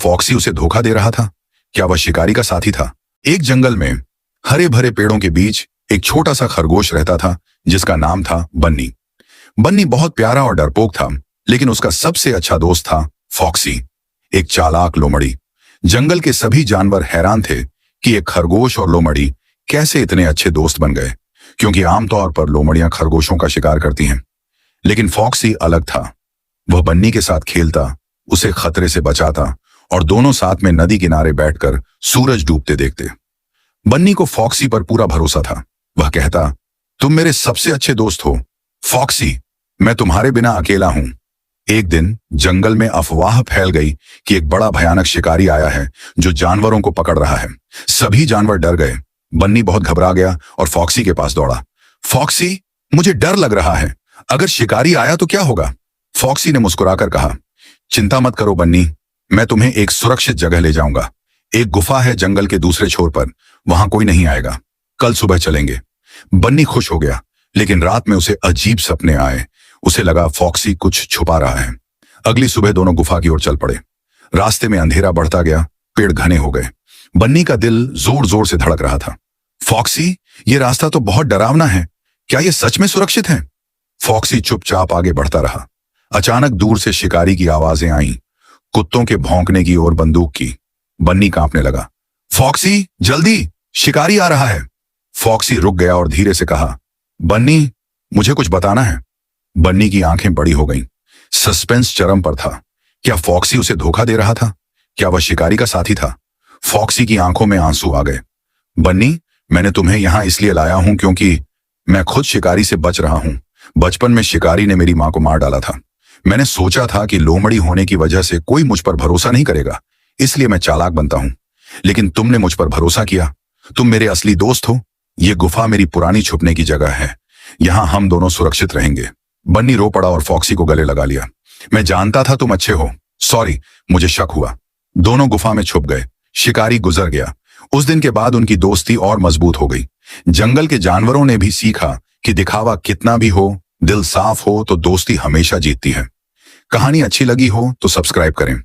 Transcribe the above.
Foxy उसे धोखा दे रहा था? क्या वह शिकारी का साथी था? एक जंगल में हरे भरे पेड़ों के बीच एक छोटा सा खरगोश रहता था जिसका नाम था बन्नी। बन्नी बहुत प्यारा और डरपोक था, लेकिन उसका सबसे अच्छा दोस्त था फॉक्सी, एक चालाक लोमड़ी। जंगल के सभी जानवर हैरान थे कि एक खरगोश और लोमड़ी कैसे इतने अच्छे दोस्त बन गए, क्योंकि आमतौर पर लोमड़ियां खरगोशों का शिकार करती हैं। लेकिन फॉक्सी अलग था। वह बन्नी के साथ खेलता, उसे खतरे से बचाता और दोनों साथ में नदी किनारे बैठकर सूरज डूबते देखते। बन्नी को फॉक्सी पर पूरा भरोसा था। वह कहता, तुम मेरे सबसे अच्छे दोस्त हो फॉक्सी, मैं तुम्हारे बिना अकेला हूं। एक दिन जंगल में अफवाह फैल गई कि एक बड़ा भयानक शिकारी आया है जो जानवरों को पकड़ रहा है। सभी जानवर डर गए। बन्नी बहुत घबरा गया और फॉक्सी के पास दौड़ा। फॉक्सी, मुझे डर लग रहा है, अगर शिकारी आया तो क्या होगा? फॉक्सी ने मुस्कुराकर कहा, चिंता मत करो बन्नी, मैं तुम्हें एक सुरक्षित जगह ले जाऊंगा। एक गुफा है जंगल के दूसरे छोर पर, वहां कोई नहीं आएगा। कल सुबह चलेंगे। बन्नी खुश हो गया, लेकिन रात में उसे अजीब सपने आए। उसे लगा फॉक्सी कुछ छुपा रहा है। अगली सुबह दोनों गुफा की ओर चल पड़े। रास्ते में अंधेरा बढ़ता गया, पेड़ घने हो गए। बन्नी का दिल जोर जोर से धड़क रहा था। फॉक्सी, ये रास्ता तो बहुत डरावना है, क्या ये सच में सुरक्षित है? फॉक्सी चुपचाप आगे बढ़ता रहा। अचानक दूर से शिकारी की आवाजें आईं, कुत्तों के भौंकने की और बंदूक की। बन्नी कांपने लगा। फॉक्सी, जल्दी, शिकारी आ रहा है। फॉक्सी रुक गया और धीरे से कहा, बन्नी, मुझे कुछ बताना है। बन्नी की आंखें बड़ी हो गईं। सस्पेंस चरम पर था। क्या फॉक्सी उसे धोखा दे रहा था? क्या वह शिकारी का साथी था? फॉक्सी की आंखों में आंसू आ गए। बन्नी, मैंने तुम्हें यहां इसलिए लाया हूं क्योंकि मैं खुद शिकारी से बच रहा हूं। बचपन में शिकारी ने मेरी मां को मार डाला था। मैंने सोचा था कि लोमड़ी होने की वजह से कोई मुझ पर भरोसा नहीं करेगा, इसलिए मैं चालाक बनता हूं। लेकिन तुमने मुझ पर भरोसा किया। तुम मेरे असली दोस्त हो। ये गुफा मेरी पुरानी छुपने की जगह है। यहां हम दोनों सुरक्षित रहेंगे। बन्नी रो पड़ा और फॉक्सी को गले लगा लिया। मैं जानता था तुम अच्छे हो। सॉरी, मुझे शक हुआ। दोनों गुफा में छुप गए। शिकारी गुजर गया। उस दिन के बाद उनकी दोस्ती और मजबूत हो गई। जंगल के जानवरों ने भी सीखा कि दिखावा कितना भी हो, दिल साफ हो तो दोस्ती हमेशा जीतती है। कहानी अच्छी लगी हो तो सब्सक्राइब करें।